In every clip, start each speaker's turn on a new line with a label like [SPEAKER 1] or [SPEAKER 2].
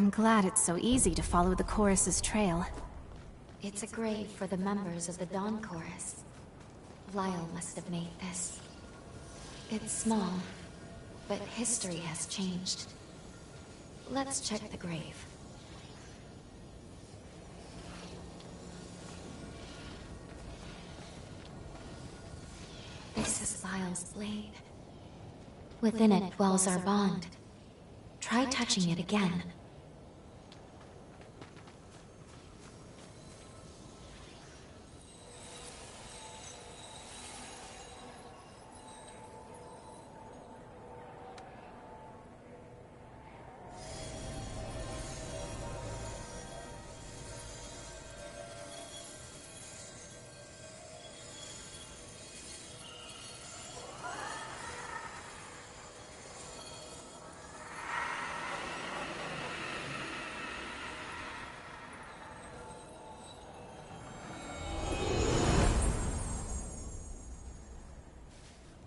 [SPEAKER 1] I'm glad it's so easy to follow the chorus's trail.
[SPEAKER 2] It's a grave for the members of the Dawn Chorus. Lyle must have made this. It's small, but history has changed. Let's check the grave. This is Lyle's blade. Within it dwells our bond. Try touching it again.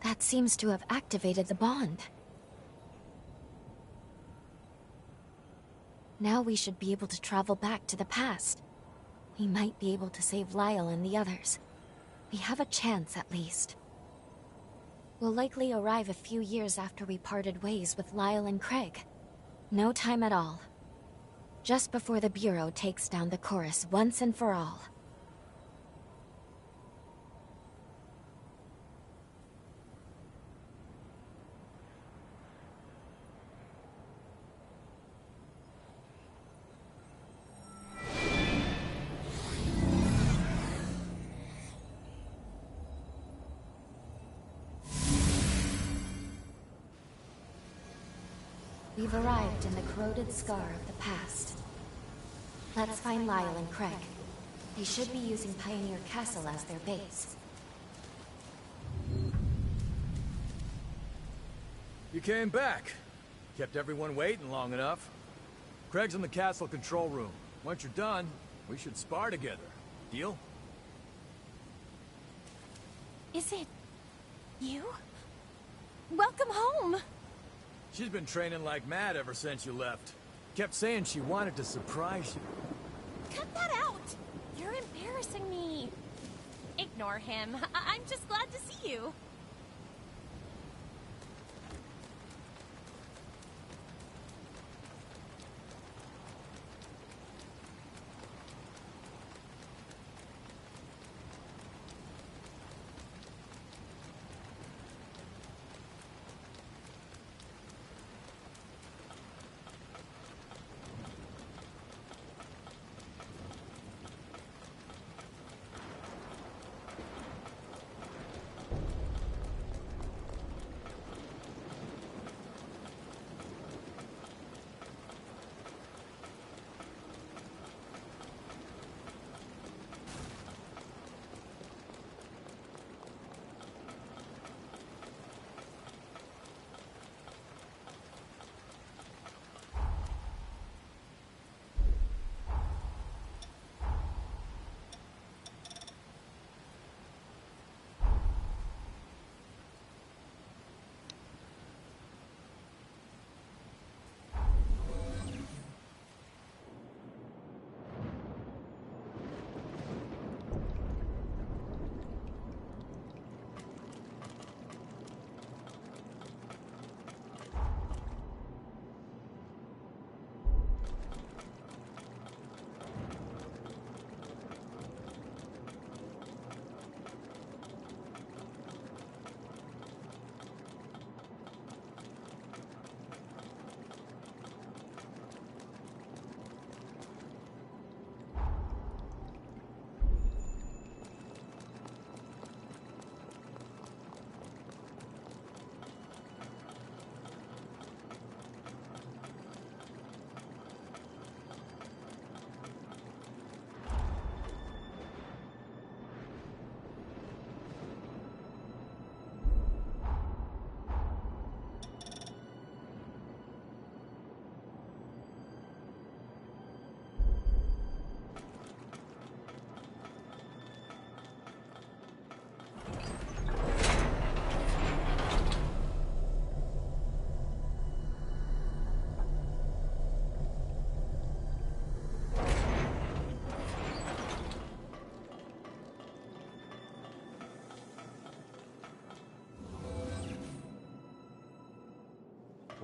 [SPEAKER 2] That seems to have activated the bond. Now we should be able to travel back to the past. We might be able to save Lyle and the others. We have a chance, at least. We'll likely arrive a few years after we parted ways with Lyle and Craig. No time at all. Just before the Bureau takes down the chorus once and for all. We've arrived in the corroded scar of the past. Let's find Lyle and Craig. They should be using Pioneer Castle as their base.
[SPEAKER 3] You came back. Kept everyone waiting long enough. Craig's in the castle control room. Once you're done, we should spar together. Deal?
[SPEAKER 4] Is it... you? Welcome home!
[SPEAKER 3] She's been training like mad ever since you left. Kept saying she wanted to surprise you.
[SPEAKER 4] Cut that out! You're embarrassing me. Ignore him. I'm just glad to see you.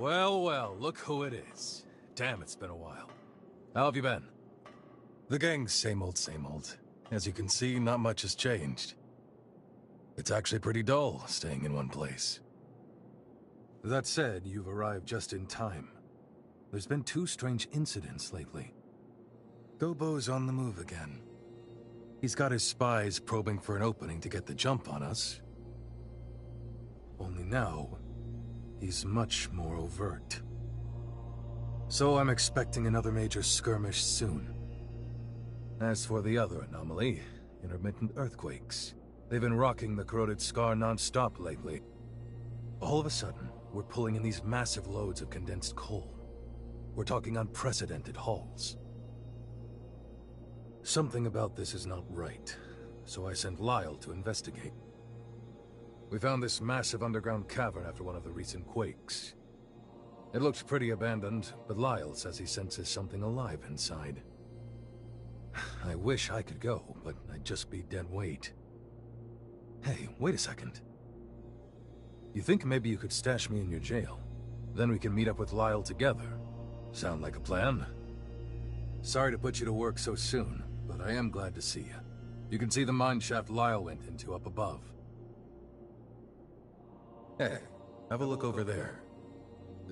[SPEAKER 3] Well, well, look who it is. Damn, it's been a while. How have you been? The gang's same old, same old. As you can see, not much has changed. It's actually pretty dull, staying in one place. That said, you've arrived just in time. There's been 2 strange incidents lately. Gobo's on the move again. He's got his spies probing for an opening to get the jump on us. Only now, he's much more overt. So I'm expecting another major skirmish soon. As for the other anomaly, intermittent earthquakes. They've been rocking the corroded scar non-stop lately. All of a sudden, we're pulling in these massive loads of condensed coal. We're talking unprecedented hauls. Something about this is not right, so I sent Lyle to investigate. We found this massive underground cavern after one of the recent quakes. It looks pretty abandoned, but Lyle says he senses something alive inside. I wish I could go, but I'd just be dead weight. Hey, wait a second. You think maybe you could stash me in your jail? Then we can meet up with Lyle together. Sound like a plan? Sorry to put you to work so soon, but I am glad to see you. You can see the mine shaft Lyle went into up above. Hey, have a look over there.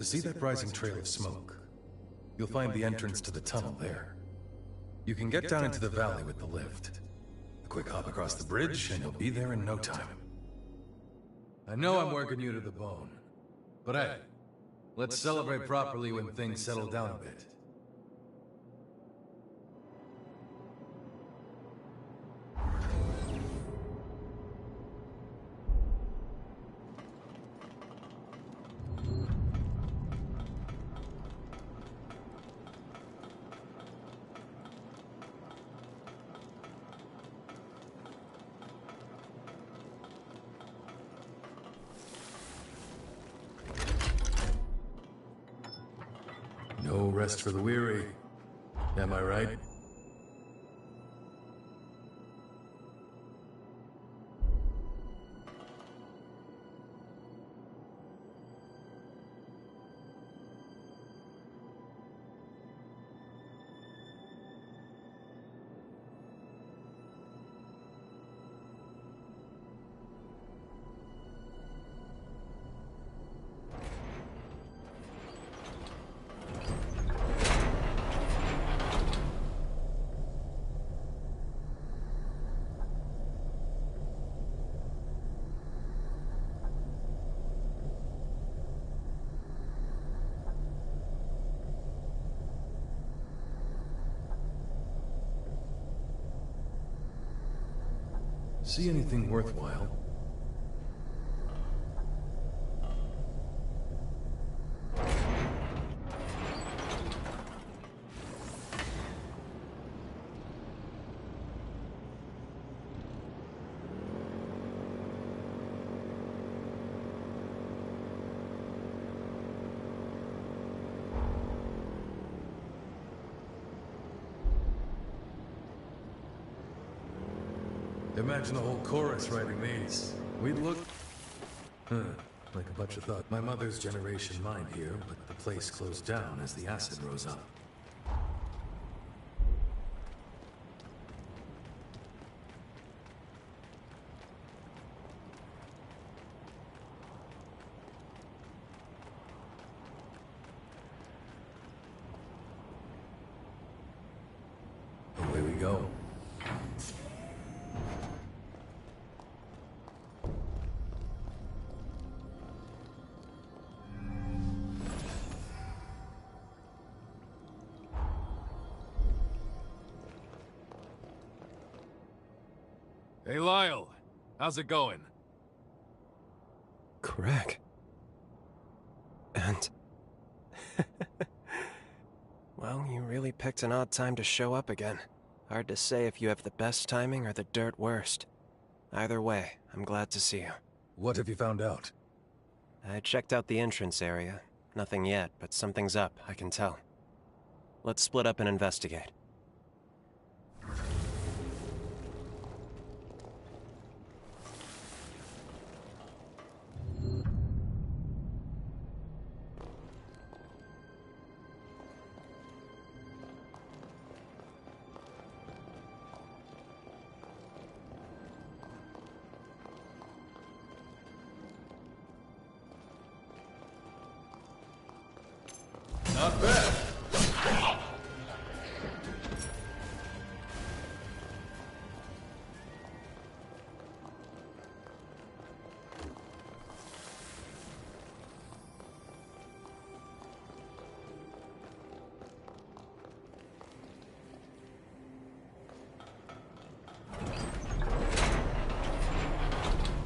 [SPEAKER 3] See that rising trail of smoke? You'll find the entrance to the tunnel there. You can get down into the valley with the lift. A quick hop across the bridge, and you'll be there in no time. I know I'm working you to the bone, but hey, let's celebrate properly when things settle down a bit. No rest for the weary. Am I right? See anything worthwhile? Imagine the whole chorus writing these. We'd look... like a bunch of thought. My mother's generation mined here, but the place closed down as the acid rose up. Away we go. Hey, Lyle. How's it going?
[SPEAKER 5] Greg. And... well, you really picked an odd time to show up again. Hard to say if you have the best timing or the dirt worst. Either way, I'm glad to see you.
[SPEAKER 3] What have you found out?
[SPEAKER 5] I checked out the entrance area. Nothing yet, but something's up, I can tell. Let's split up and investigate.
[SPEAKER 3] Not bad.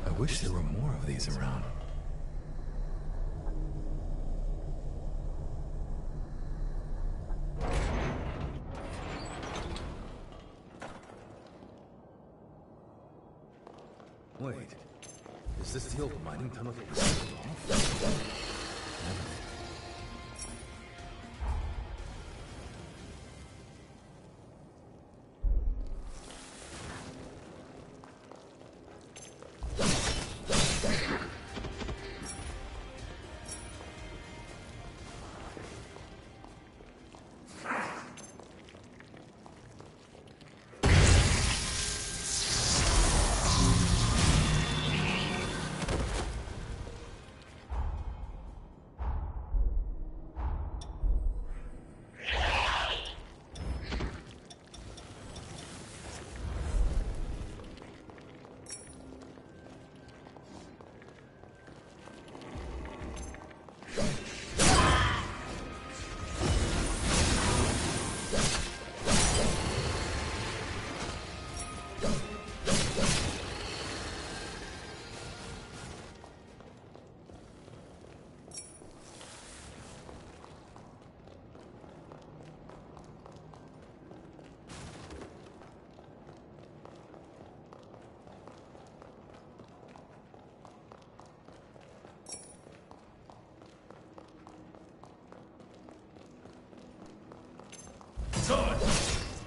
[SPEAKER 3] I wish there were more of these around. Wait, is this the old mining tunnel that was sealed off?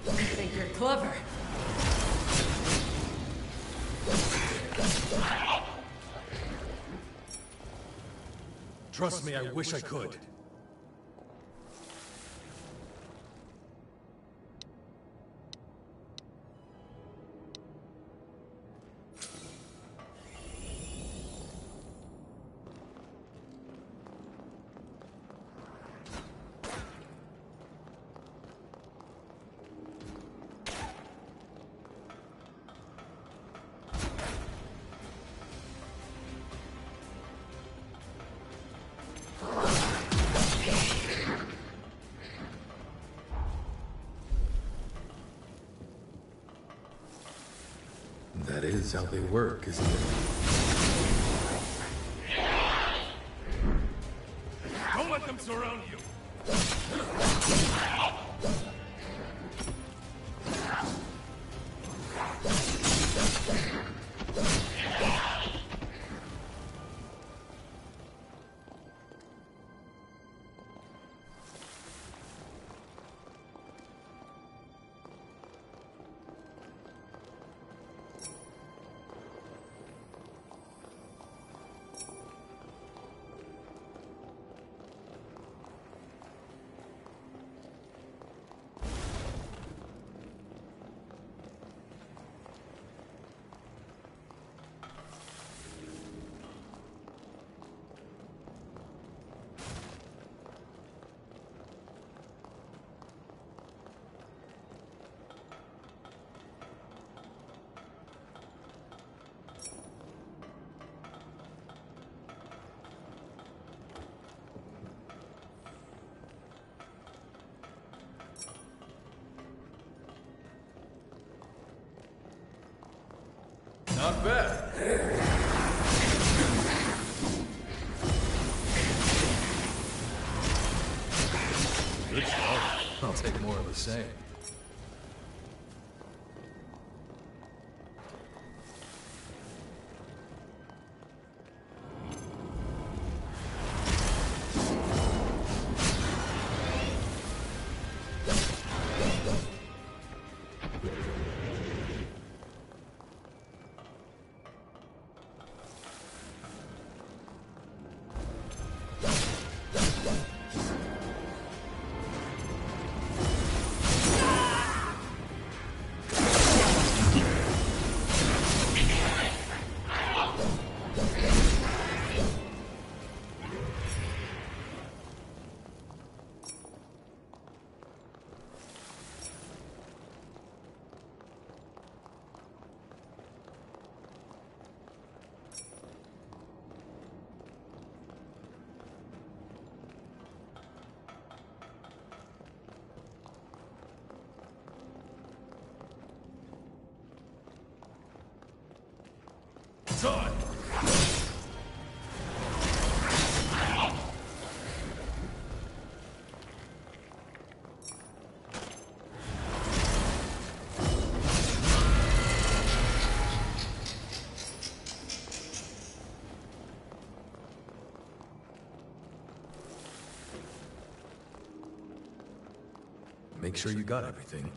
[SPEAKER 6] I think you're clever.
[SPEAKER 3] Trust me, I wish I could. That is how they work, isn't it? Don't let them surround you! Not bad. Good job. I'll take more of the same. Make sure you got everything.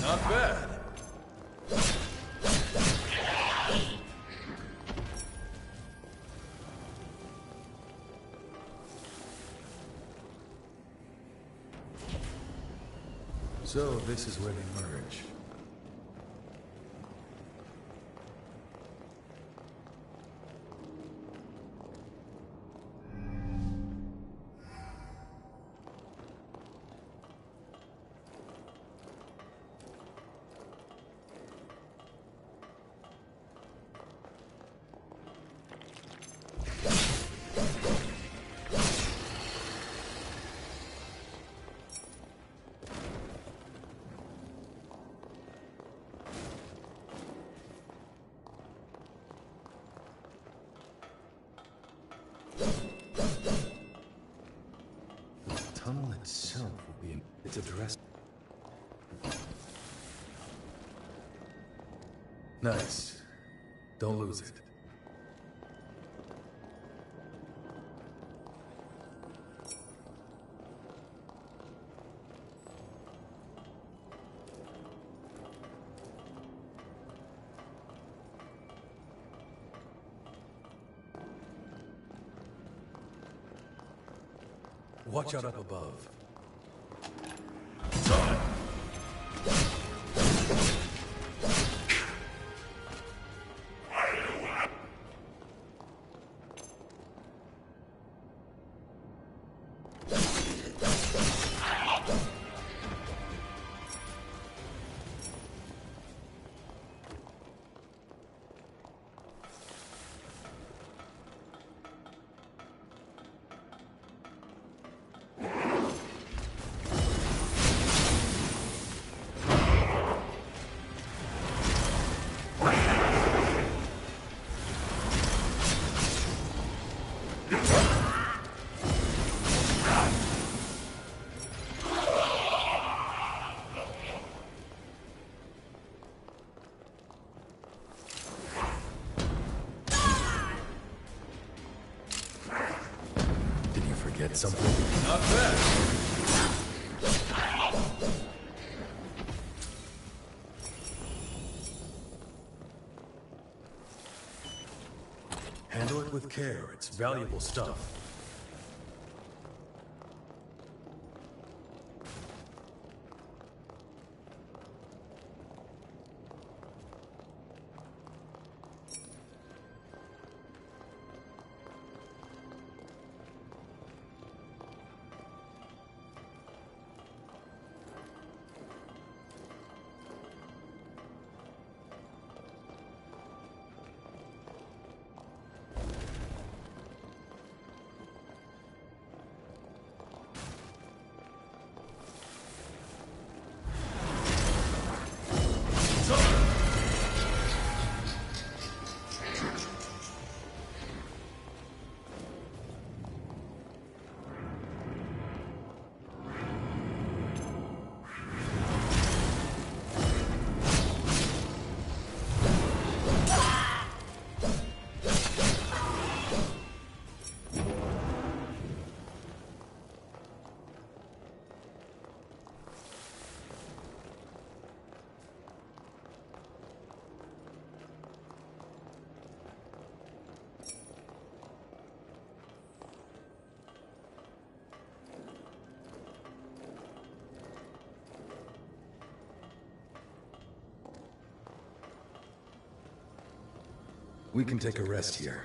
[SPEAKER 3] Not bad. So this is where they merge. The tunnel itself will be in its address. Nice. Don't lose it. Watch out up above. Get something? Not bad. Handle it with care. It's valuable stuff. We can take a rest here.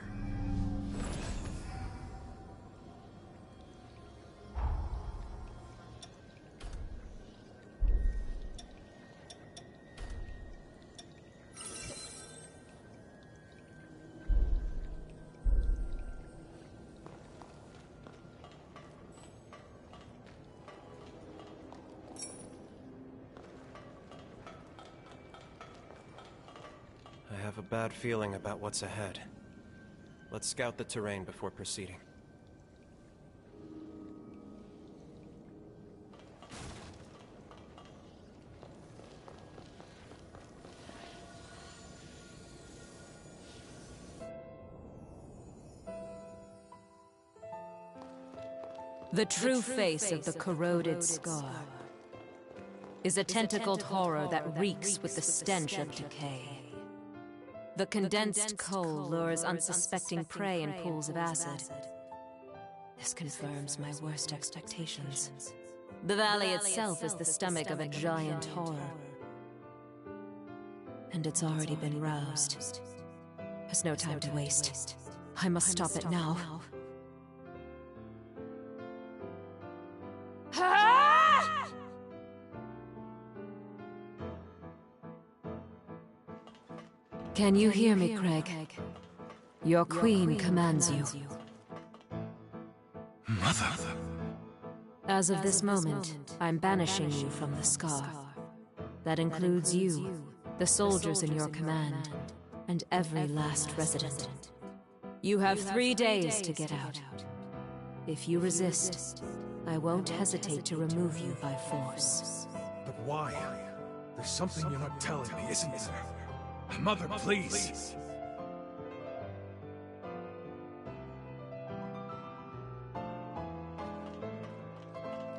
[SPEAKER 5] have a bad feeling about what's ahead. Let's scout the terrain before proceeding.
[SPEAKER 7] The true face of the corroded scar is a tentacled horror that reeks with the stench of decay. The condensed coal lures unsuspecting prey in pools of acid. This confirms my worst expectations. The valley itself is the stomach of a giant horror. And it's already been roused. There's no time to waste. I must stop it now. Can you hear me, Craig? Your queen commands you.
[SPEAKER 3] Mother?
[SPEAKER 7] As of this moment, I'm banishing you from the Scar. That includes you, the soldiers in your command, and every last resident. You have 3 days to get out. If you resist, I won't hesitate to remove you by force.
[SPEAKER 3] But why? There's something you're not telling me, isn't there? Mother, please!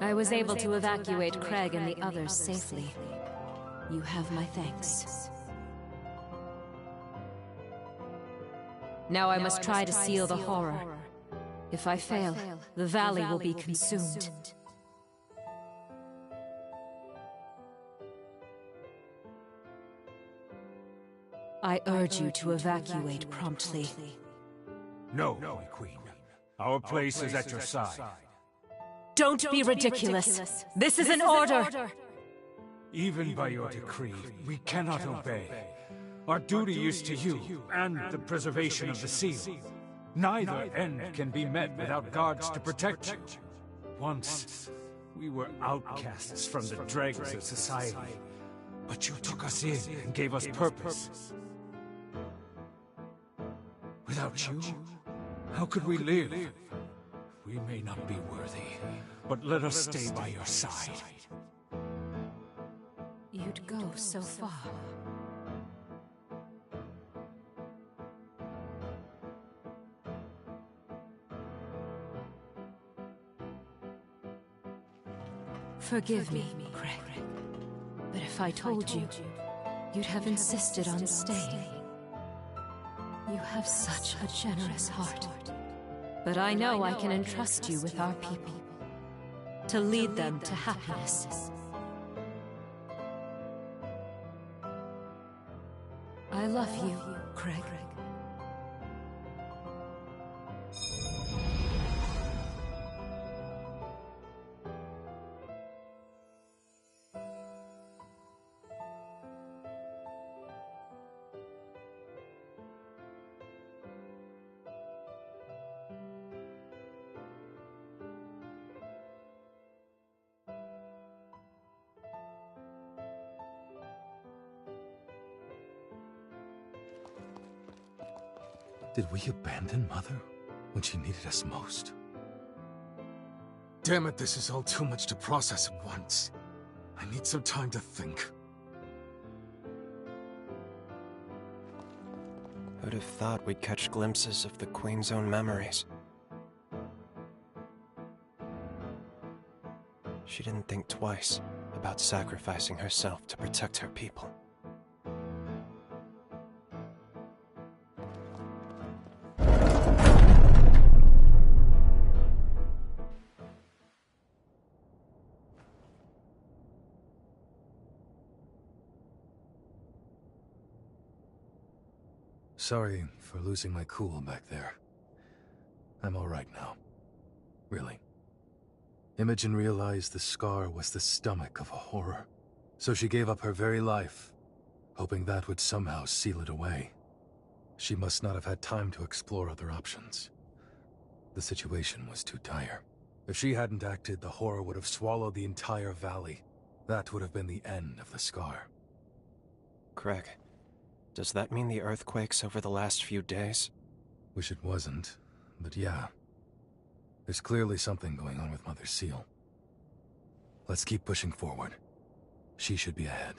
[SPEAKER 7] I was able to evacuate Craig and the others safely. You have my thanks. Now I must try to seal the horror. If I fail, the valley will be consumed. I urge you to evacuate promptly.
[SPEAKER 8] No, my queen. Our place is at your side.
[SPEAKER 7] Don't be ridiculous. This is an order.
[SPEAKER 8] Even by your decree, we cannot obey. Our duty is to you, and the preservation of the seal. Neither end can be met without guards to protect you. Once, we were outcasts from the dregs of society, but you took us in and gave us purpose. Without you, how could we live? We may not be worthy, but let us stay by your side.
[SPEAKER 7] You'd go so far. Forgive me, Craig. But if I told you, you'd have insisted on staying. You have such a generous heart. But I know I can entrust you with our people, to lead them to happiness. I love you, Craig.
[SPEAKER 3] Did we abandon Mother when she needed us most? Damn it, this is all too much to process at once. I need some time to think.
[SPEAKER 5] Who'd have thought we'd catch glimpses of the Queen's own memories? She didn't think twice about sacrificing herself to protect her people.
[SPEAKER 3] Sorry for losing my cool back there. I'm all right now. Really. Imogen realized the scar was the stomach of a horror, so she gave up her very life, hoping that would somehow seal it away. She must not have had time to explore other options. The situation was too dire. If she hadn't acted, the horror would have swallowed the entire valley. That would have been the end of the scar.
[SPEAKER 5] Craig, Does that mean the earthquakes over the last few days?
[SPEAKER 3] Wish it wasn't, but yeah. There's clearly something going on with Mother Seal. Let's keep pushing forward. She should be ahead.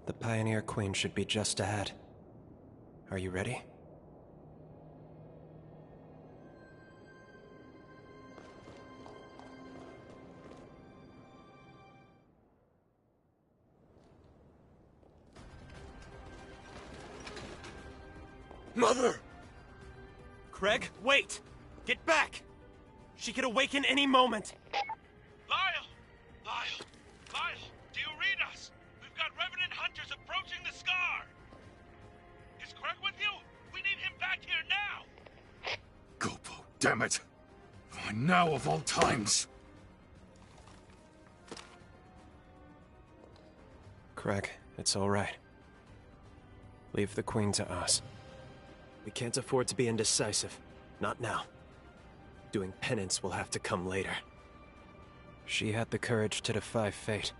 [SPEAKER 5] The Pioneer Queen should be just ahead. Are you ready?
[SPEAKER 9] Mother! Craig, wait! Get back! She could awaken any moment!
[SPEAKER 10] Lyle! Lyle! Lyle! Do you read us? We've got Revenant Hunters approaching the Scar! Is Craig with you? We need him back here now!
[SPEAKER 3] Gopo, damn it! Why now of all times?
[SPEAKER 5] Craig, it's all right. Leave the Queen to us. We can't afford to be indecisive. Not now. Doing penance will have to come later. She had the courage to defy fate.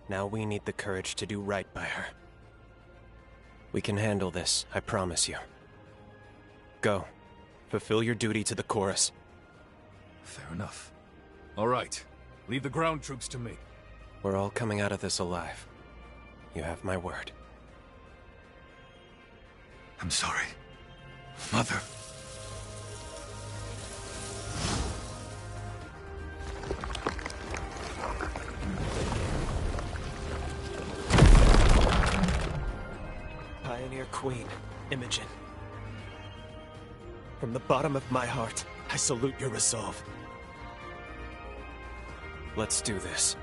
[SPEAKER 5] Now we need the courage to do right by her. We can handle this, I promise you. Go. Fulfill your duty to the chorus.
[SPEAKER 3] Fair enough. All right. Leave the ground troops to me.
[SPEAKER 5] We're all coming out of this alive. You have my word.
[SPEAKER 3] I'm sorry. Mother.
[SPEAKER 9] Pioneer Queen, Imogen. From the bottom of my heart, I salute your resolve.
[SPEAKER 5] Let's do this.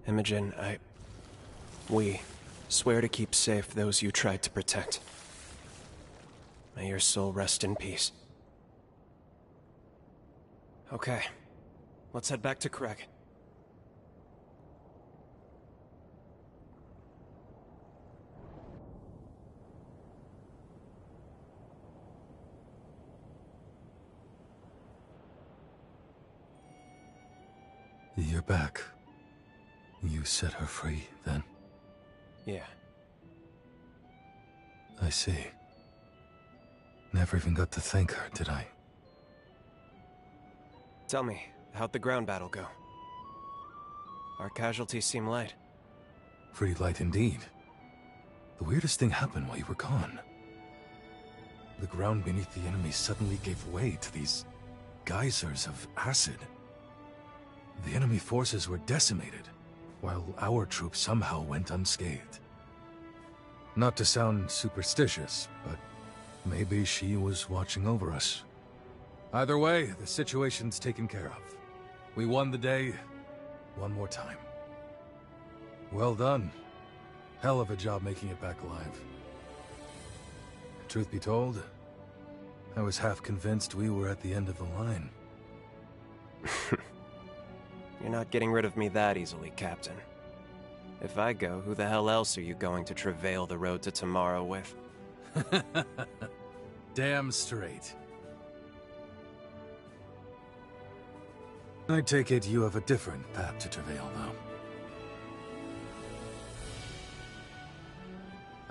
[SPEAKER 5] Imogen, we swear to keep safe those you tried to protect. May your soul rest in peace. Okay, let's head back to Craig.
[SPEAKER 3] You're back. You set her free, then?
[SPEAKER 5] Yeah.
[SPEAKER 3] I see. Never even got to thank her, did I?
[SPEAKER 5] Tell me, how'd the ground battle go? Our casualties seem light.
[SPEAKER 3] Pretty light indeed. The weirdest thing happened while you were gone. The ground beneath the enemy suddenly gave way to these geysers of acid. The enemy forces were decimated, while our troops somehow went unscathed. Not to sound superstitious, but maybe she was watching over us. Either way, the situation's taken care of. We won the day one more time. Well done. Hell of a job making it back alive. Truth be told, I was half convinced we were at the end of the line.
[SPEAKER 5] You're not getting rid of me that easily, Captain. If I go, who the hell else are you going to travail the road to tomorrow with?
[SPEAKER 3] Damn straight. I take it you have a different path to travail, though.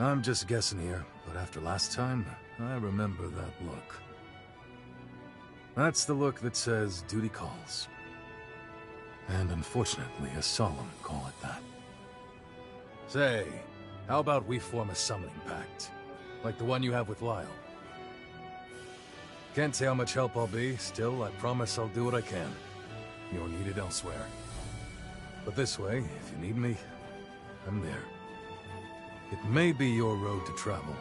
[SPEAKER 3] I'm just guessing here, but after last time, I remember that look. That's the look that says duty calls. And unfortunately, a solemn call at that. Say, how about we form a summoning pact? Like the one you have with Lyle. Can't say how much help I'll be, still, I promise I'll do what I can. You're needed elsewhere. But this way, if you need me, I'm there. It may be your road to travel,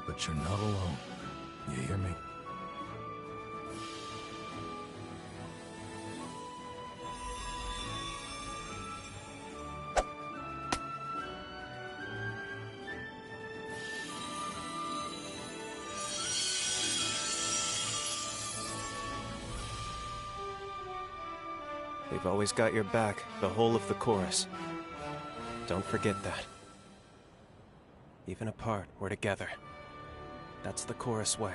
[SPEAKER 3] but you're not alone. You hear me?
[SPEAKER 5] They've always got your back, the whole of the chorus. Don't forget that. Even apart, we're together. That's the chorus way.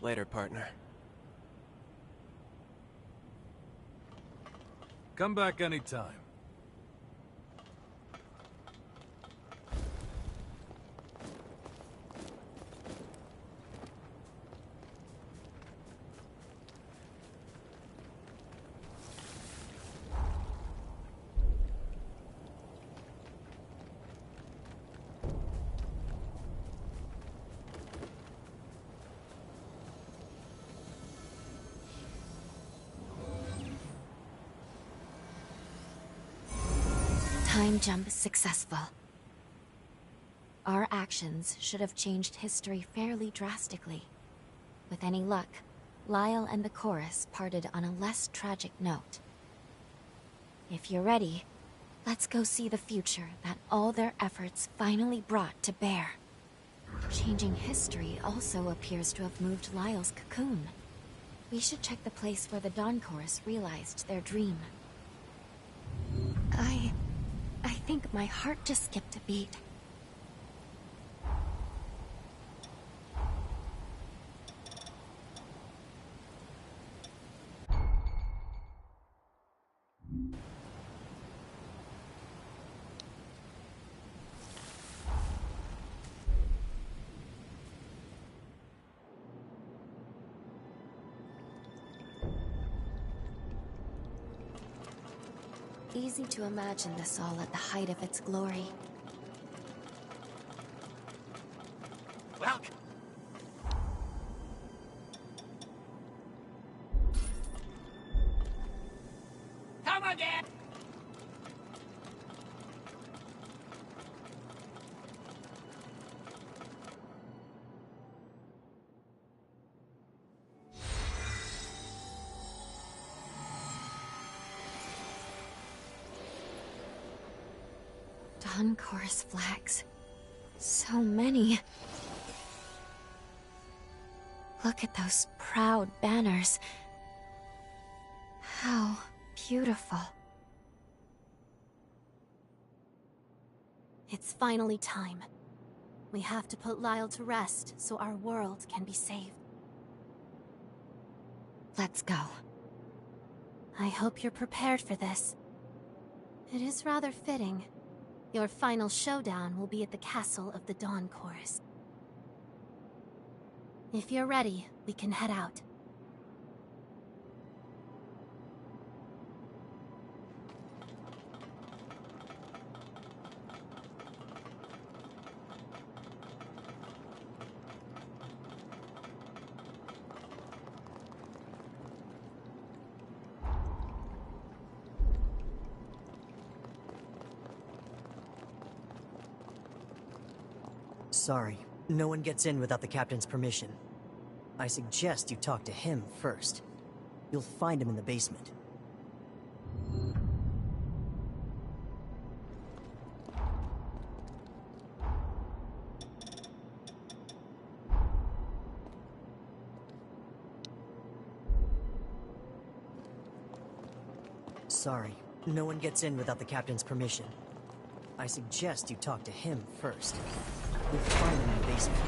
[SPEAKER 5] Later, partner.
[SPEAKER 3] Come back anytime.
[SPEAKER 2] Time jump successful. Our actions should have changed history fairly drastically. With any luck, Lyle and the chorus parted on a less tragic note. If you're ready, let's go see the future that all their efforts finally brought to bear. Changing history also appears to have moved Lyle's cocoon. We should check the place where the Dawn Chorus realized their dream. I think my heart just skipped a beat. Easy to imagine this all at the height of its glory.
[SPEAKER 9] Welcome. Come again.
[SPEAKER 2] Dawn Chorus flags. So many. Look at those proud banners. How beautiful.
[SPEAKER 1] It's finally time. We have to put Lyle to rest so our world can be saved.
[SPEAKER 2] Let's go.
[SPEAKER 1] I hope you're prepared for this. It is rather fitting. Your final showdown will be at the castle of the Dawn Chorus. If you're ready, we can head out.
[SPEAKER 11] Sorry, no one gets in without the captain's permission. I suggest you talk to him first. You'll find him in the basement. Sorry, no one gets in without the captain's permission. I suggest you talk to him first. You'll find him in the basement.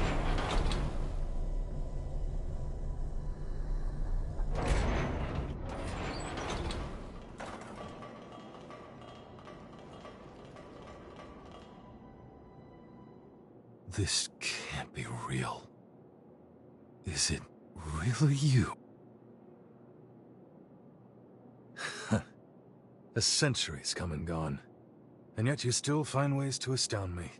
[SPEAKER 3] This can't be real. Is it really you? A century's come and gone, and yet you still find ways to astound me.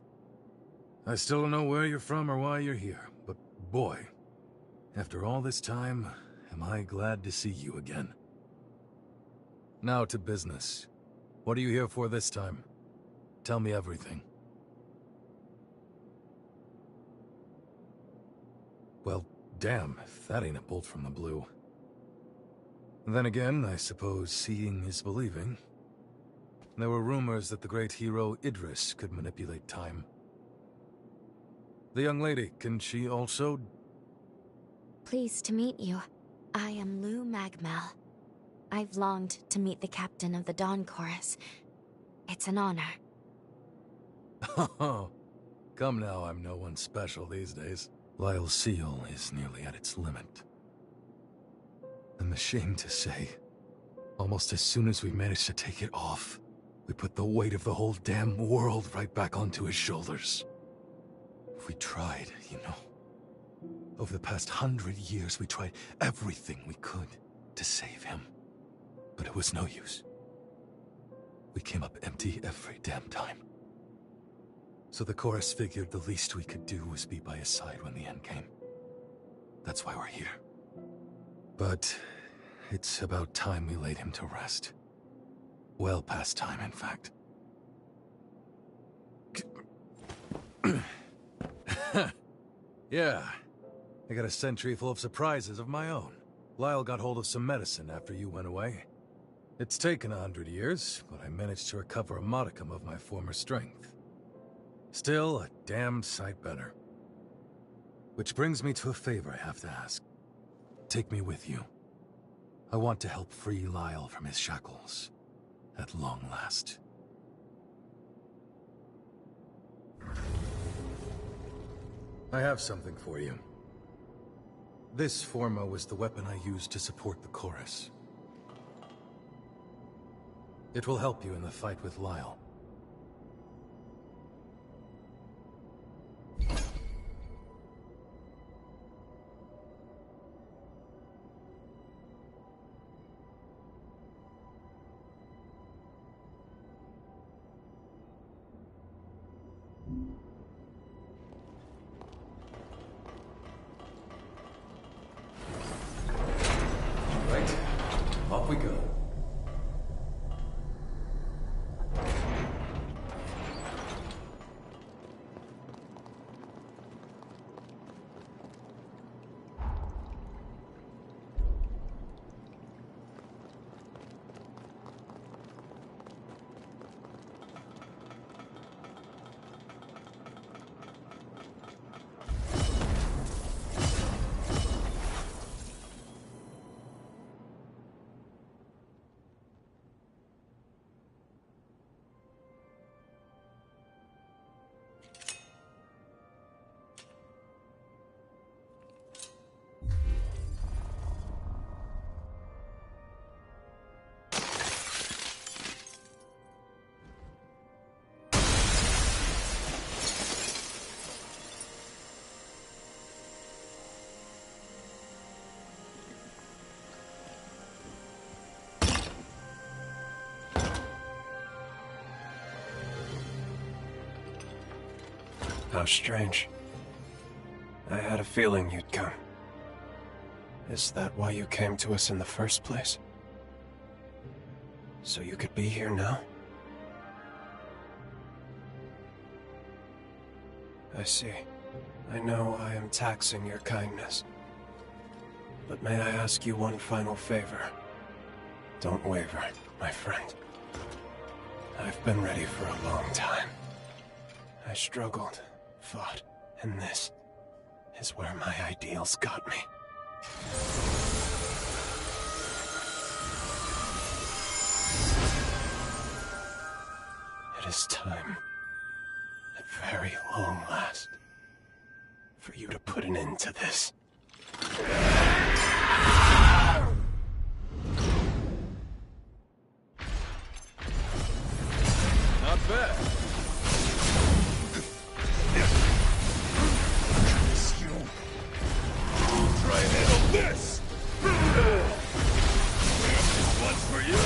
[SPEAKER 3] I still don't know where you're from or why you're here, but boy, after all this time, am I glad to see you again. Now to business. What are you here for this time? Tell me everything. Well, damn, if that ain't a bolt from the blue. Then again, I suppose seeing is believing. There were rumors that the great hero Idris could manipulate time. The young lady, can she also?
[SPEAKER 2] Pleased to meet you. I am Lou Magmel. I've longed to meet the captain of the Dawn Chorus. It's an honor.
[SPEAKER 3] Oh, come now, I'm no one special these days. Lyle's seal is nearly at its limit. I'm ashamed to say, almost as soon as we managed to take it off, we put the weight of the whole damn world right back onto his shoulders. We tried, you know. Over the past 100 years, we tried everything we could to save him. But it was no use. We came up empty every damn time. So the chorus figured the least we could do was be by his side when the end came. That's why we're here. But it's about time we laid him to rest. Well past time, in fact. Yeah, I got a century full of surprises of my own. Lyle got hold of some medicine after you went away. It's taken 100 years, but I managed to recover a modicum of my former strength. Still, a damn sight better. Which brings me to a favor I have to ask. Take me with you. I want to help free Lyle from his shackles. At long last. I have something for you. This forma was the weapon I used to support the chorus. It will help you in the fight with Lyle. Right, off we go.
[SPEAKER 5] How strange. I had a feeling you'd come. Is that why you came to us in the first place? So you could be here now? I see. I know I am taxing your kindness. But may I ask you one final favor? Don't waver. my friend. I've been ready for a long time. I struggled, fought, and this is where my ideals got me. It is time, at very long last, for you to put an end to this.
[SPEAKER 3] Not bad.
[SPEAKER 10] Try and handle this! This one's for you!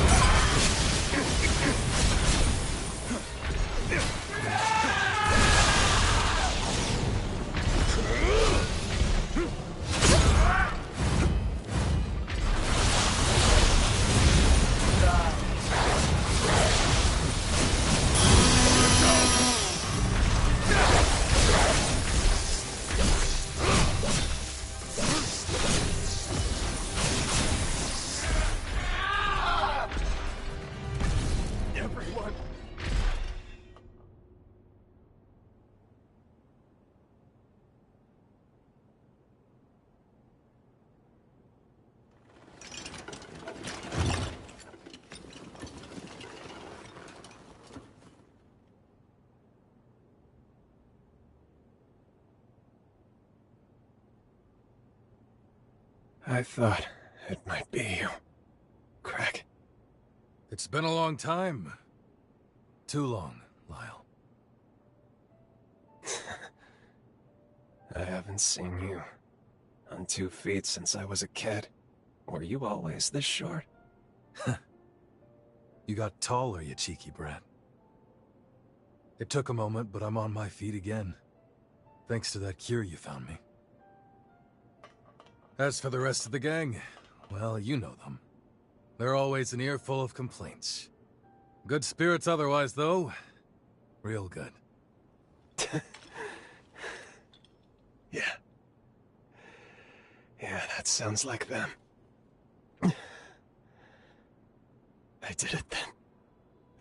[SPEAKER 5] I thought it might be you, Craig.
[SPEAKER 3] It's been a long time. Too long, Lyle.
[SPEAKER 5] I haven't seen you on 2 feet since I was a kid. Were you always this short?
[SPEAKER 3] You got taller, you cheeky brat. It took a moment, but I'm on my feet again. Thanks to that cure you found me. As for the rest of the gang, well, you know them. They're always an earful of complaints. Good spirits otherwise, though. Real good.
[SPEAKER 5] Yeah. Yeah, that sounds like them. I did it then.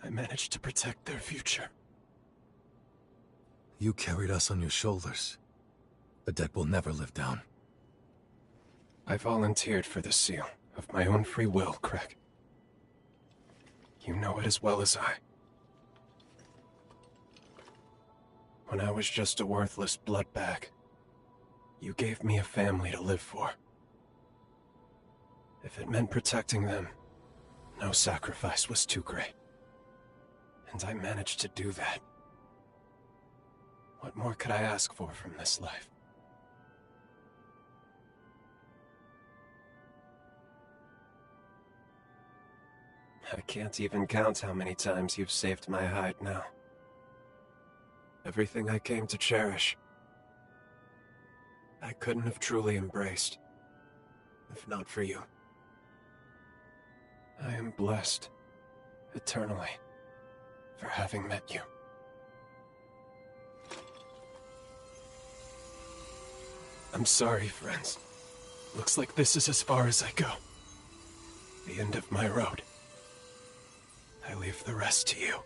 [SPEAKER 5] I managed to protect their future.
[SPEAKER 3] You carried us on your shoulders. A debt we'll never live down.
[SPEAKER 5] I volunteered for the seal, of my own free will, Craig. You know it as well as I. When I was just a worthless blood bag, you gave me a family to live for. If it meant protecting them, no sacrifice was too great. And I managed to do that. What more could I ask for from this life? I can't even count how many times you've saved my hide now. Everything I came to cherish, I couldn't have truly embraced, if not for you. I am blessed, eternally, for having met you. I'm sorry, friends. Looks like this is as far as I go. The end of my road. I leave the rest to you.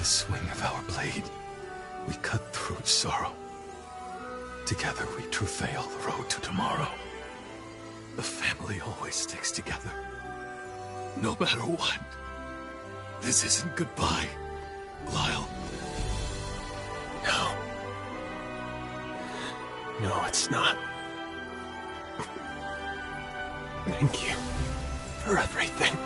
[SPEAKER 3] Swing of our blade, we cut through sorrow. Together we travail the road to tomorrow. The family always sticks together. No matter what. This isn't goodbye, Lyle.
[SPEAKER 5] No. No, it's not. Thank you for everything.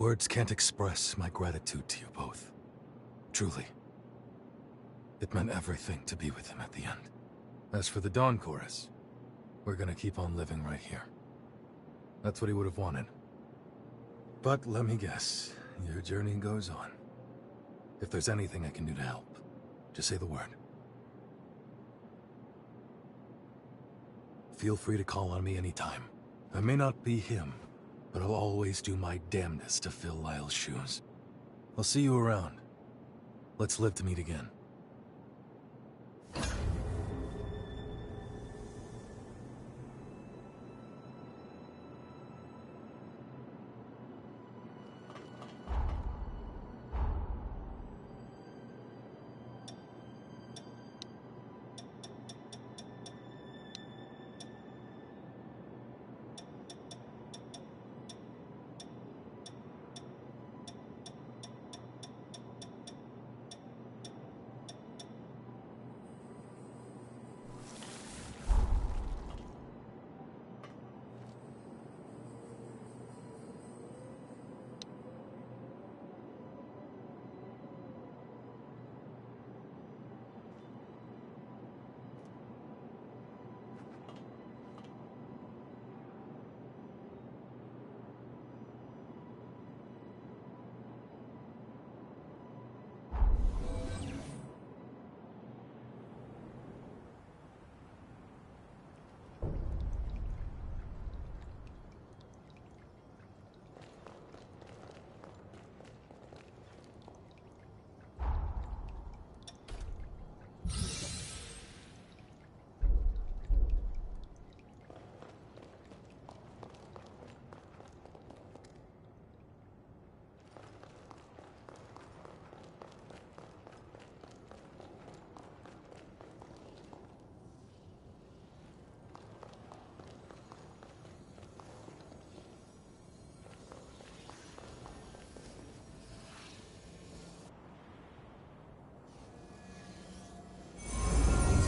[SPEAKER 3] Words can't express my gratitude to you both. Truly. It meant everything to be with him at the end. As for the Dawn Chorus, we're gonna keep on living right here. That's what he would have wanted. But let me guess, your journey goes on. If there's anything I can do to help, just say the word. Feel free to call on me anytime. I may not be him, but I'll always do my damnedest to fill Lyle's shoes. I'll see you around. Let's live to meet again.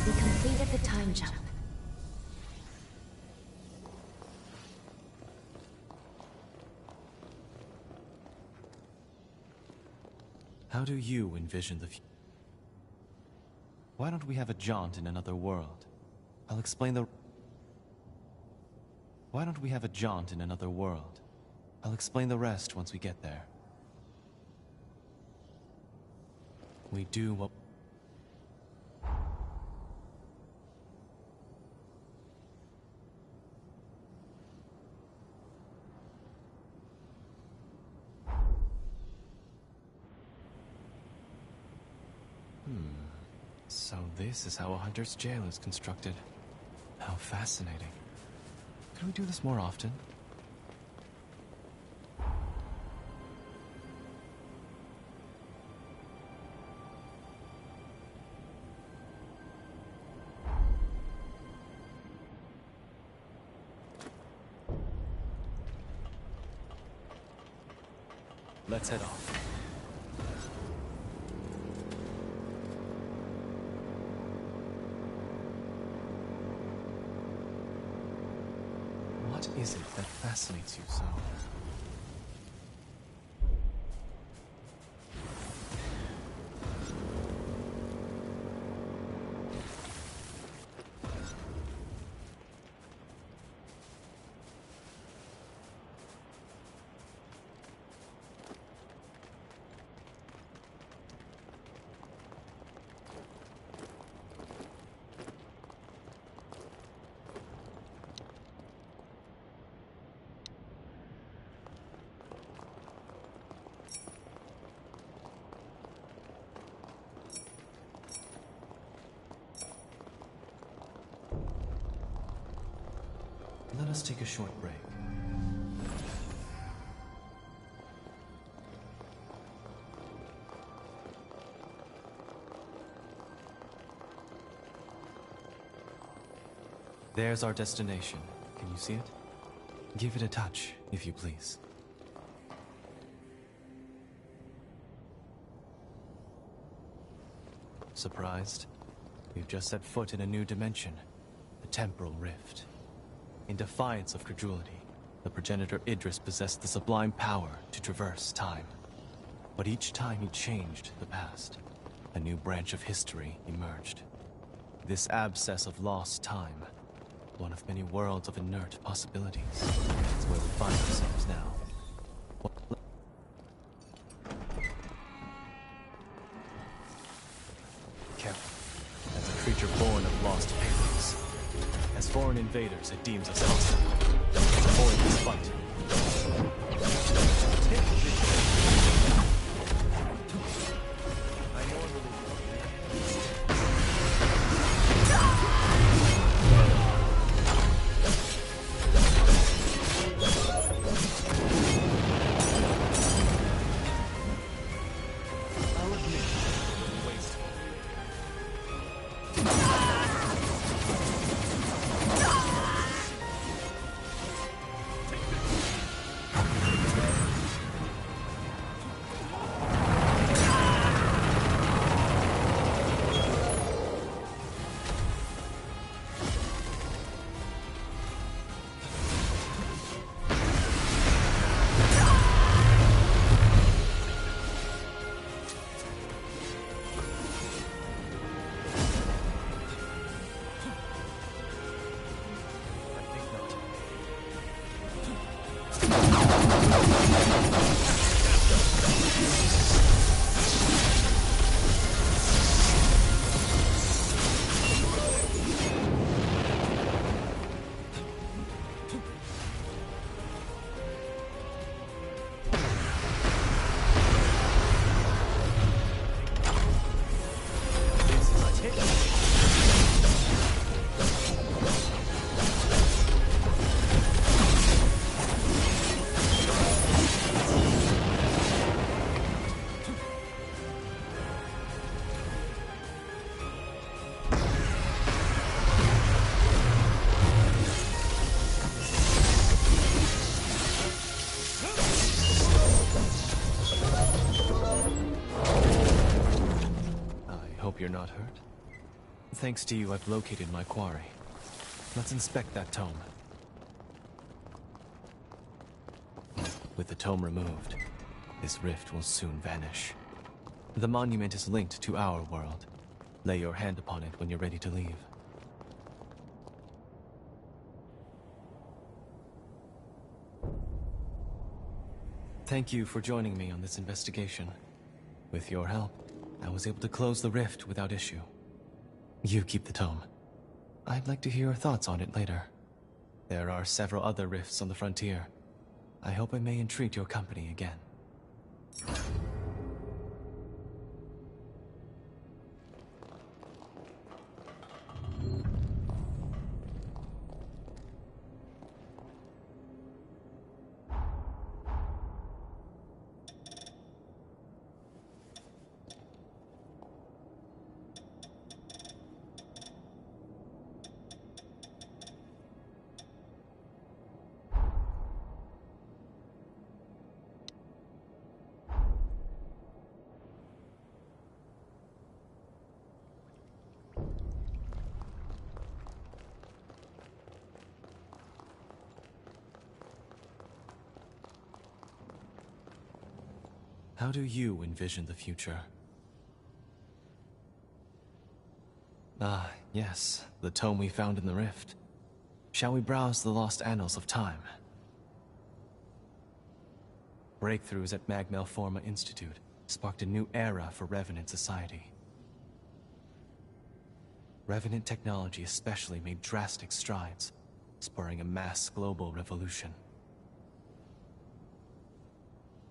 [SPEAKER 2] We completed the time jump.
[SPEAKER 12] How do you envision the future? Why don't we have a jaunt in another world? I'll explain the... Why don't we have a jaunt in another world? I'll explain the rest once we get there. We do what... So this is how a hunter's jail is constructed. How fascinating. Can we do this more often? Let's head off. What is it that fascinates you so? Let us take a short break. There's our destination. Can you see it? Give it a touch, if you please. Surprised? We've just set foot in a new dimension, the temporal rift. In defiance of credulity, the progenitor Idris possessed the sublime power to traverse time. But each time he changed the past, a new branch of history emerged. This abscess of lost time, one of many worlds of inert possibilities, is where we find ourselves now. Careful. As a creature born of lost pathos. As foreign invaders, it deems us hostile. Avoid this fight. You're not hurt? Thanks to you, I've located my quarry. Let's inspect that tome. With the tome removed, this rift will soon vanish. The monument is linked to our world. Lay your hand upon it when you're ready to leave. Thank you for joining me on this investigation. With your help, I was able to close the rift without issue. You keep the tome. I'd like to hear your thoughts on it later. There are several other rifts on the frontier. I hope I may entreat your company again. How do you envision the future? Ah, yes, the tome we found in the rift. Shall we browse the lost annals of time? Breakthroughs at Magmelforma Institute sparked a new era for Revenant society. Revenant technology especially made drastic strides, spurring a mass global revolution.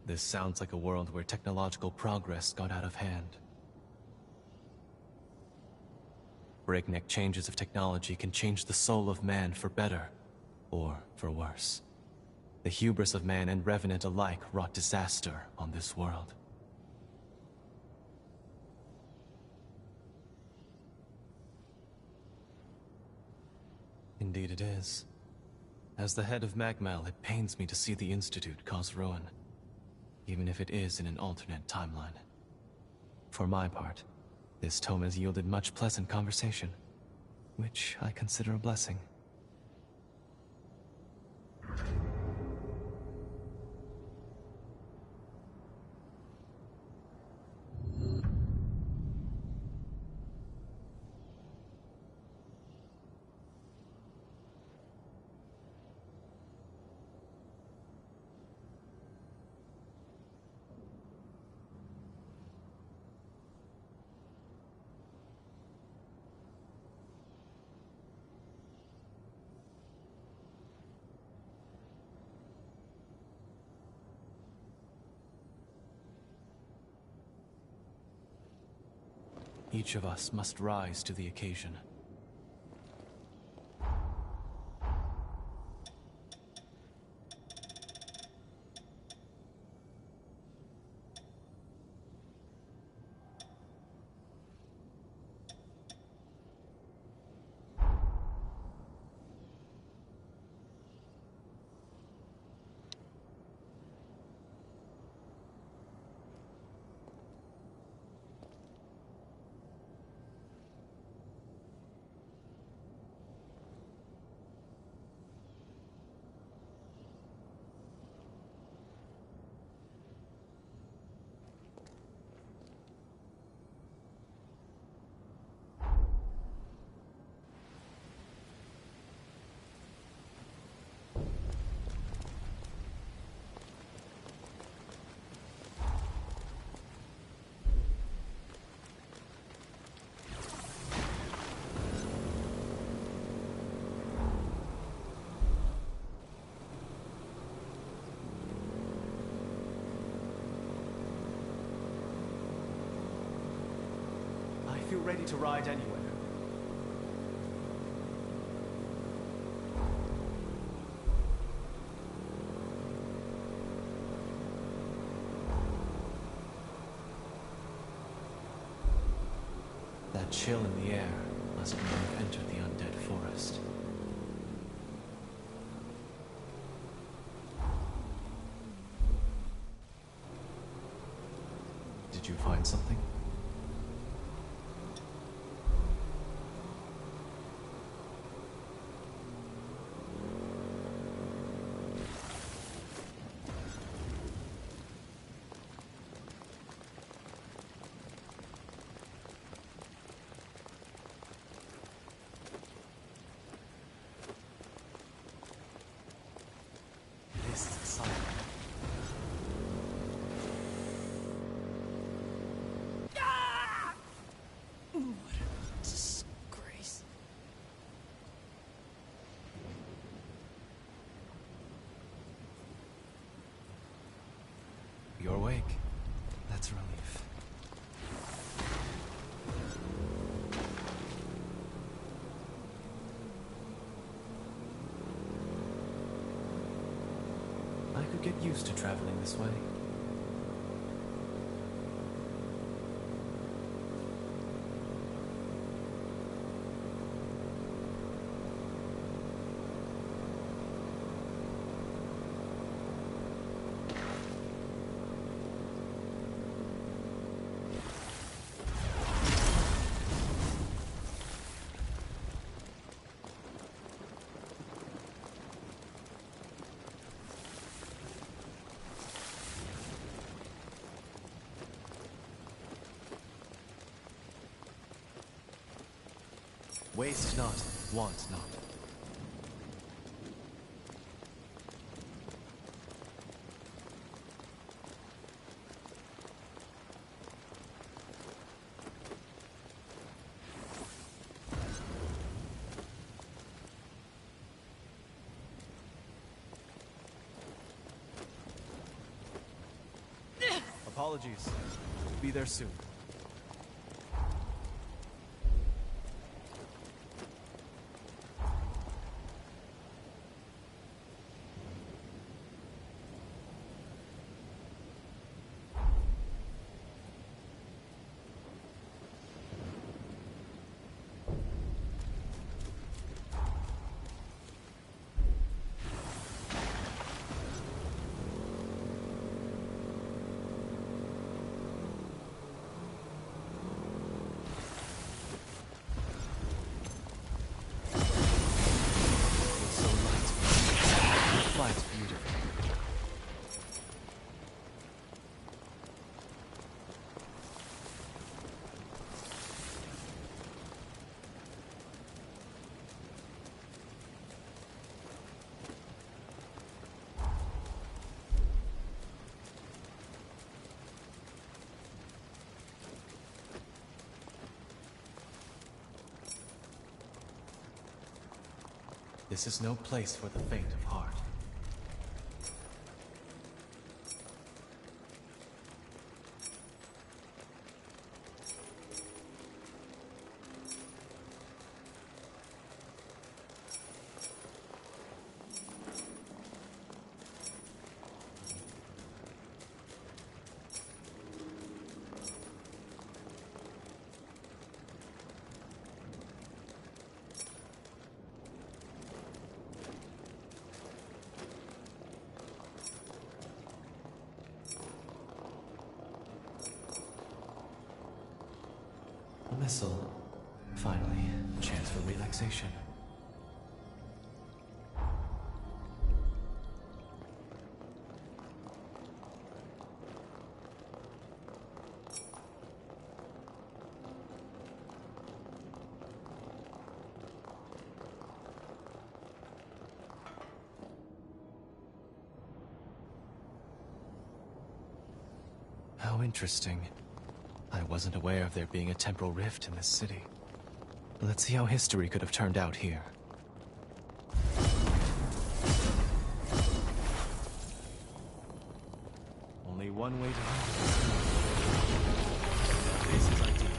[SPEAKER 12] This sounds like a world where technological progress got out of hand. Breakneck changes of technology can change the soul of man for better, or for worse. The hubris of man and Revenant alike wrought disaster on this world. Indeed it is. As the head of Magmel, it pains me to see the Institute cause ruin, even if it is in an alternate timeline. For my part, this tome has yielded much pleasant conversation, which I consider a blessing. Each of us must rise to the occasion. I feel ready to ride anywhere. That chill in the air must mean I've entered the undead forest. Did you find something? This is exciting.
[SPEAKER 6] What a disgrace.
[SPEAKER 12] You're awake. That's a relief. I could get used to traveling this way. Waste not, want not. Apologies. We'll be there soon. This is no place for the faint of heart. A missile. Finally, a chance for relaxation. How interesting. I wasn't aware of there being a temporal rift in this city. Let's see how history could have turned out here. Only one way to handle this is ideal.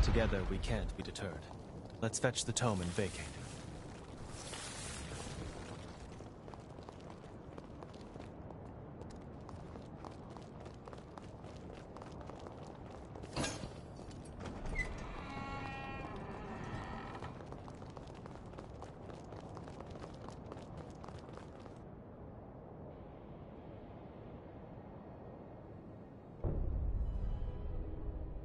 [SPEAKER 12] Together, we can't be deterred. Let's fetch the tome and vacate.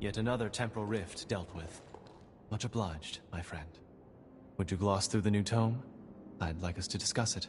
[SPEAKER 12] Yet another temporal rift dealt with. Much obliged, my friend. Would you gloss through the new tome? I'd like us to discuss it.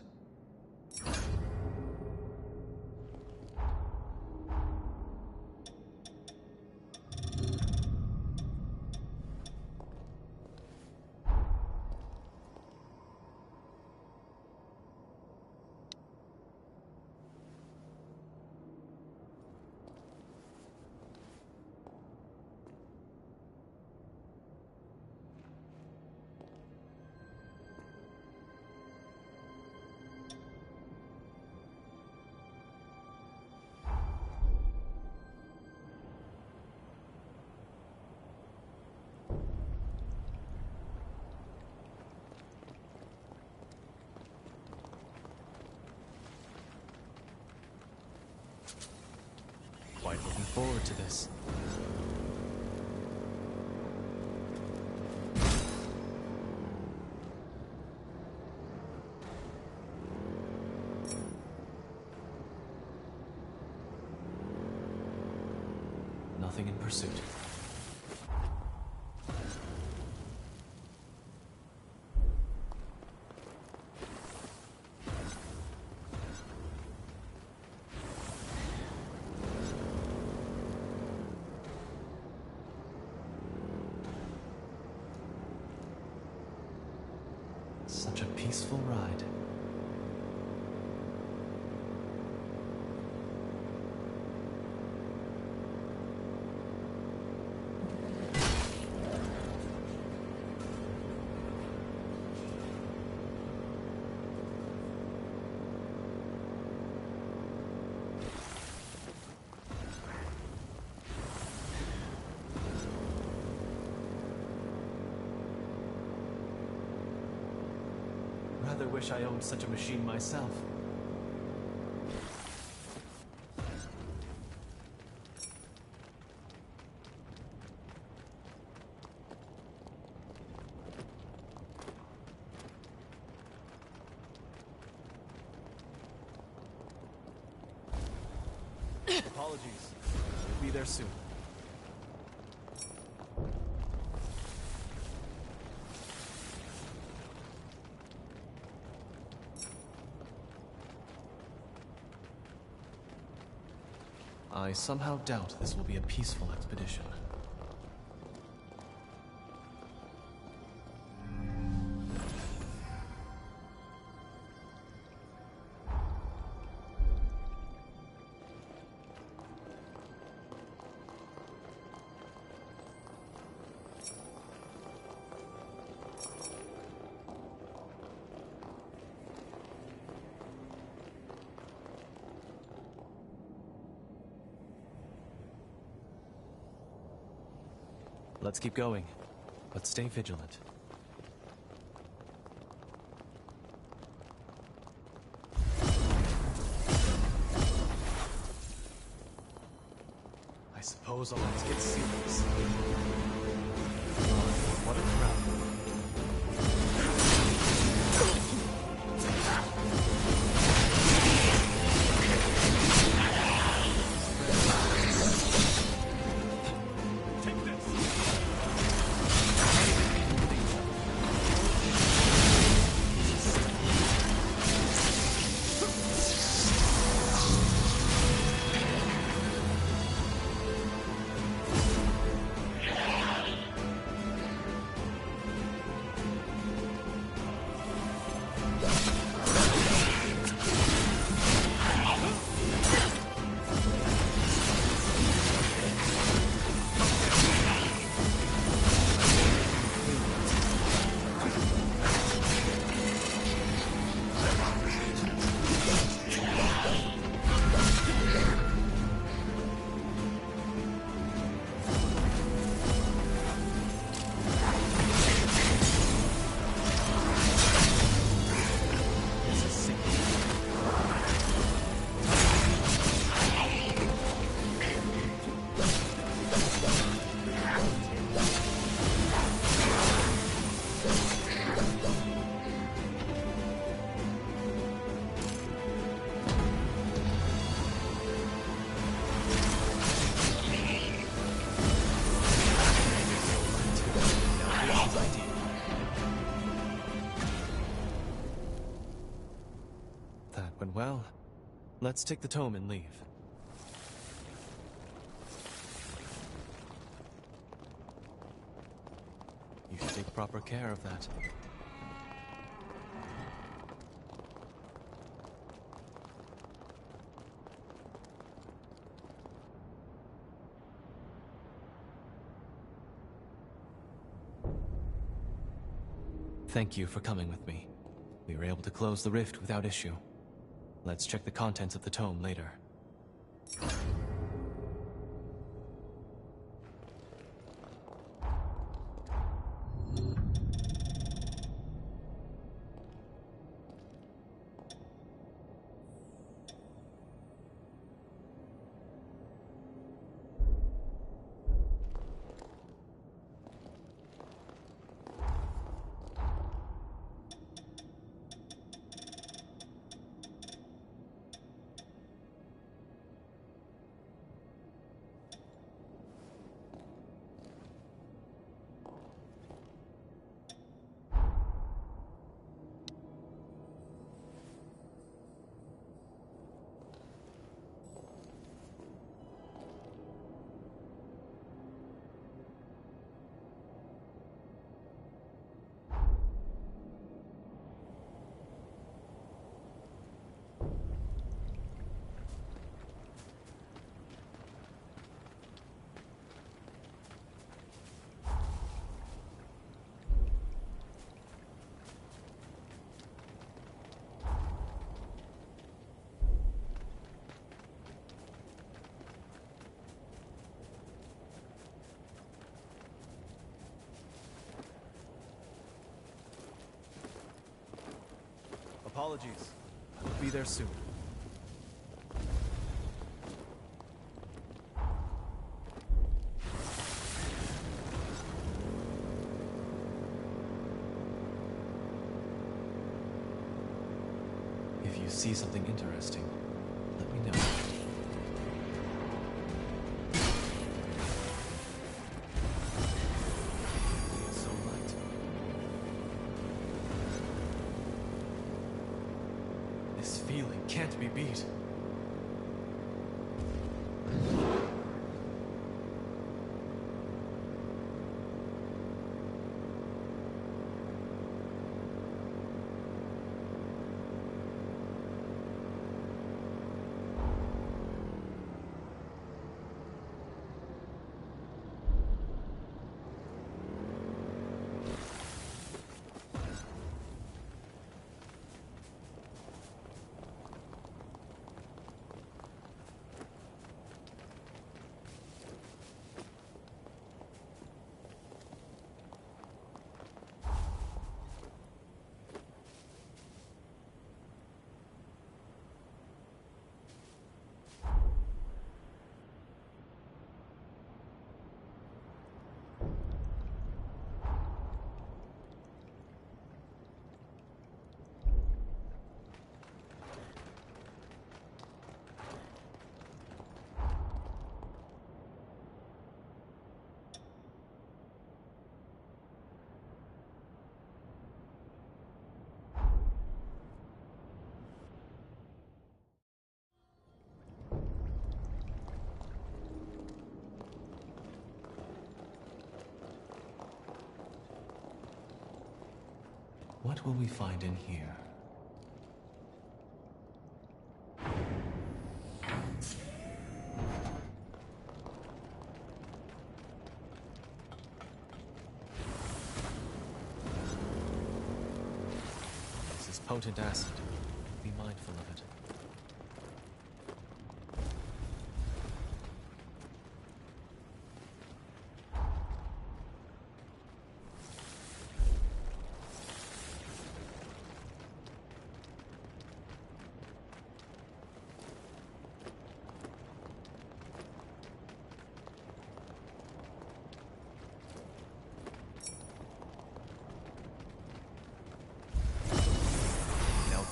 [SPEAKER 12] Quite looking forward to this. Nothing in pursuit. Such a peaceful ride. Rather wish I owned such a machine myself. Apologies. I'll be there soon. I somehow doubt this will be a peaceful expedition. Let's keep going, but stay vigilant. I suppose I'll have to get serious. What a crowd. Well, let's take the tome and leave. You should take proper care of that. Thank you for coming with me. We were able to close the rift without issue. Let's check the contents of the tome later. Apologies. I'll be there soon. If you see something interesting, let me know. right. What will we find in here? This is potent acid. Be mindful of it.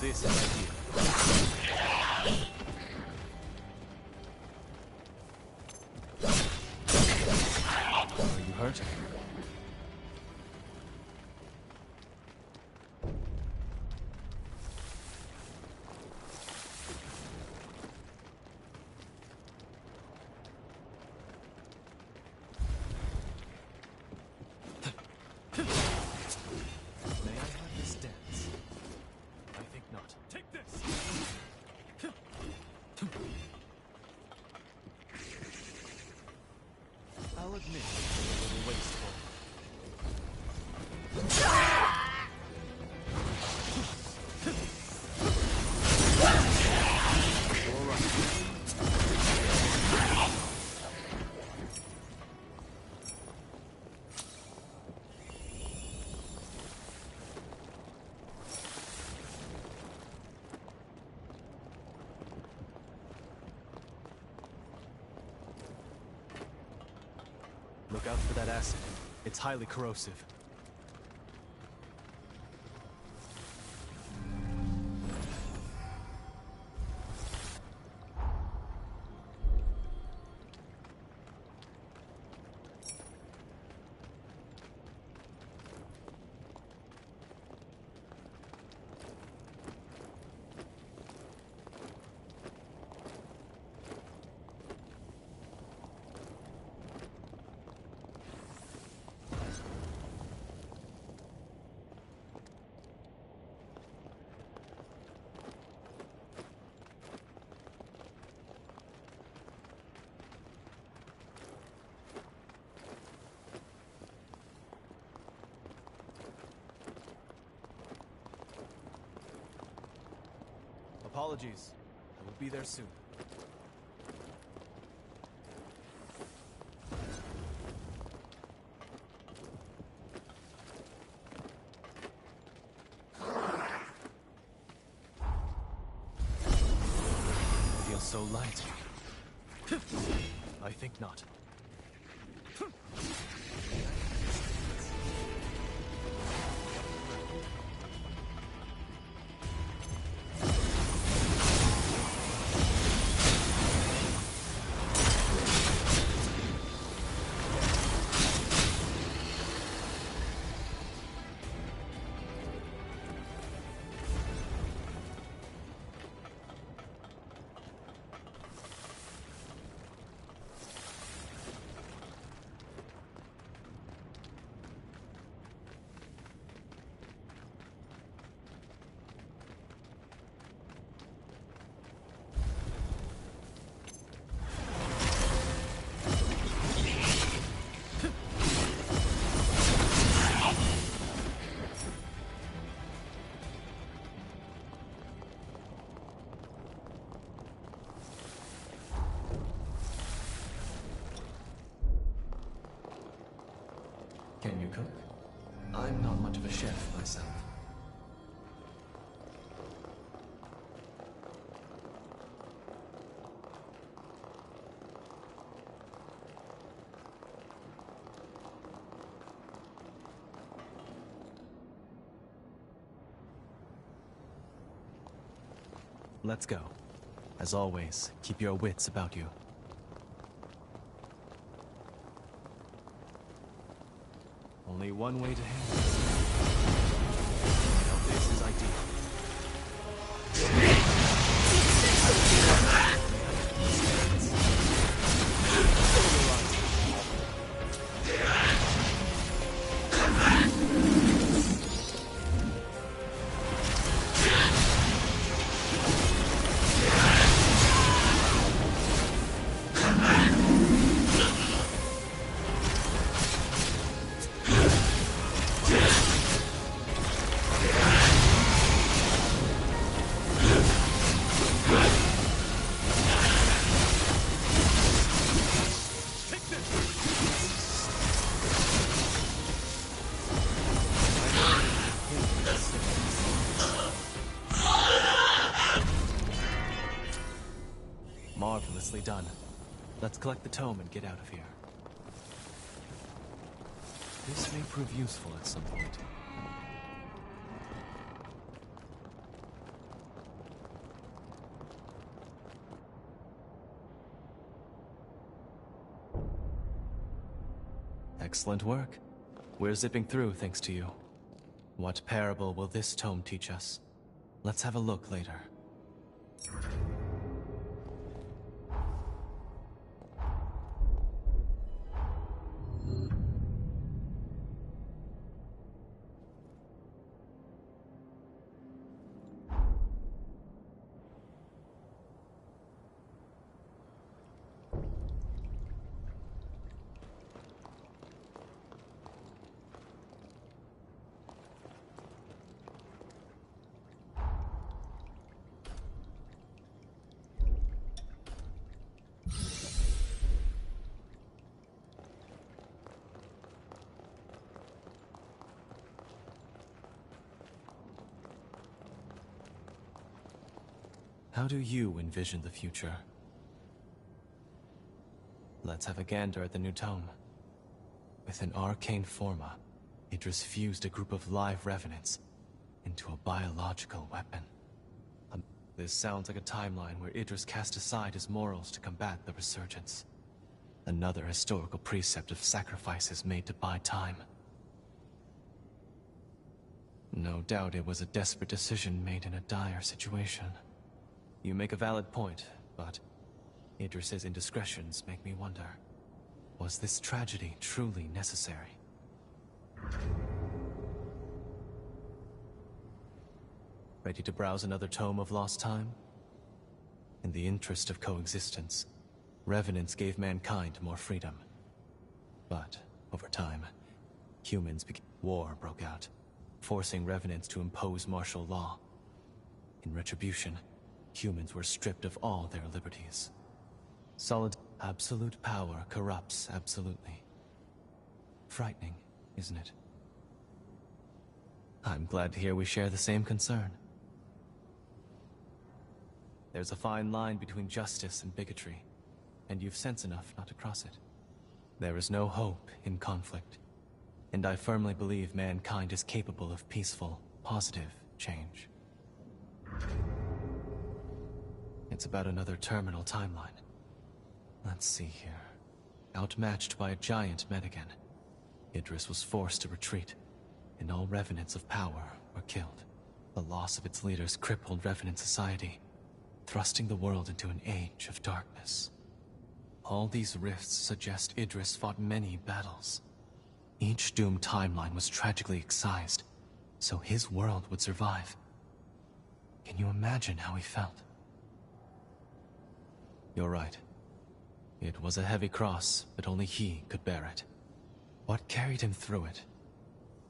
[SPEAKER 12] This is ideal. Are you hurt? I'll admit, it's a little wasteful. Look out for that acid. It's highly corrosive. Apologies. I will be there soon. Feels so light. I think not. Can you cook? I'm not much of a chef myself. Let's go. As always, keep your wits about you. Only one way to handle this. Now this is ideal. Marvelously done. Let's collect the tome and get out of here. This may prove useful at some point. Excellent work. We're zipping through thanks to you. What parable will this tome teach us? Let's have a look later. How do you envision the future? Let's have a gander at the new tome. With an arcane forma, Idris fused a group of live revenants into a biological weapon. This sounds like a timeline where Idris cast aside his morals to combat the resurgence. Another historical precept of sacrifices made to buy time. No doubt it was a desperate decision made in a dire situation. You make a valid point, but Idris's indiscretions make me wonder. Was this tragedy truly necessary? Ready to browse another tome of lost time? In the interest of coexistence, revenants gave mankind more freedom. But, over time, war broke out, forcing revenants to impose martial law. In retribution, humans were stripped of all their liberties. Absolute power corrupts absolutely. Frightening, isn't it? I'm glad to hear we share the same concern. There's a fine line between justice and bigotry, and you've sense enough not to cross it. There is no hope in conflict, and I firmly believe mankind is capable of peaceful, positive change. It's about another terminal timeline. Let's see here. Outmatched by a giant Medigan, Idris was forced to retreat, and all revenants of power were killed. The loss of its leaders crippled revenant society, thrusting the world into an age of darkness. All these rifts suggest Idris fought many battles. Each doomed timeline was tragically excised, so his world would survive. Can you imagine how he felt? You're right. It was a heavy cross, but only he could bear it. What carried him through it?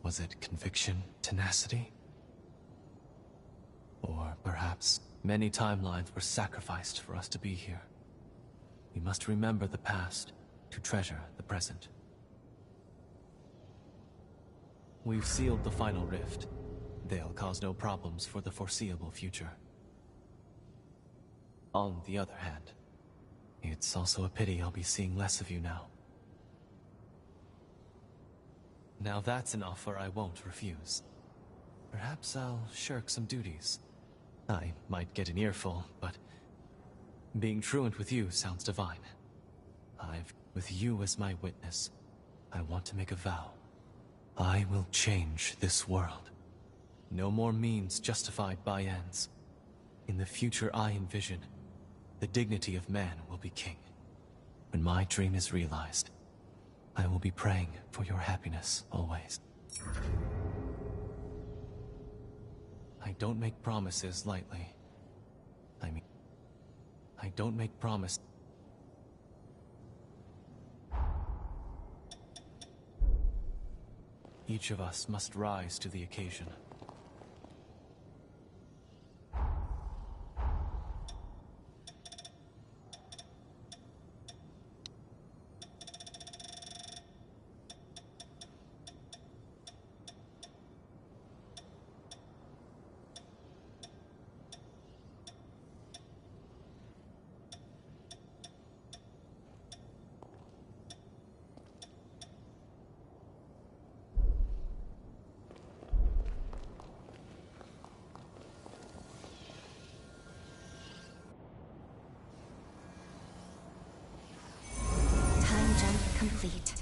[SPEAKER 12] Was it conviction, tenacity? Or perhaps many timelines were sacrificed for us to be here. We must remember the past to treasure the present. We've sealed the final rift. They'll cause no problems for the foreseeable future. On the other hand, it's also a pity I'll be seeing less of you now. Now that's an offer I won't refuse. Perhaps I'll shirk some duties. I might get an earful, but being truant with you sounds divine. With you as my witness, I want to make a vow. I will change this world. No more means justified by ends. In the future I envision, the dignity of man will be king. When my dream is realized, I will be praying for your happiness always. I don't make promises lightly. I don't make promises. Each of us must rise to the occasion.
[SPEAKER 2] Complete.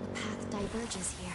[SPEAKER 1] The path diverges here.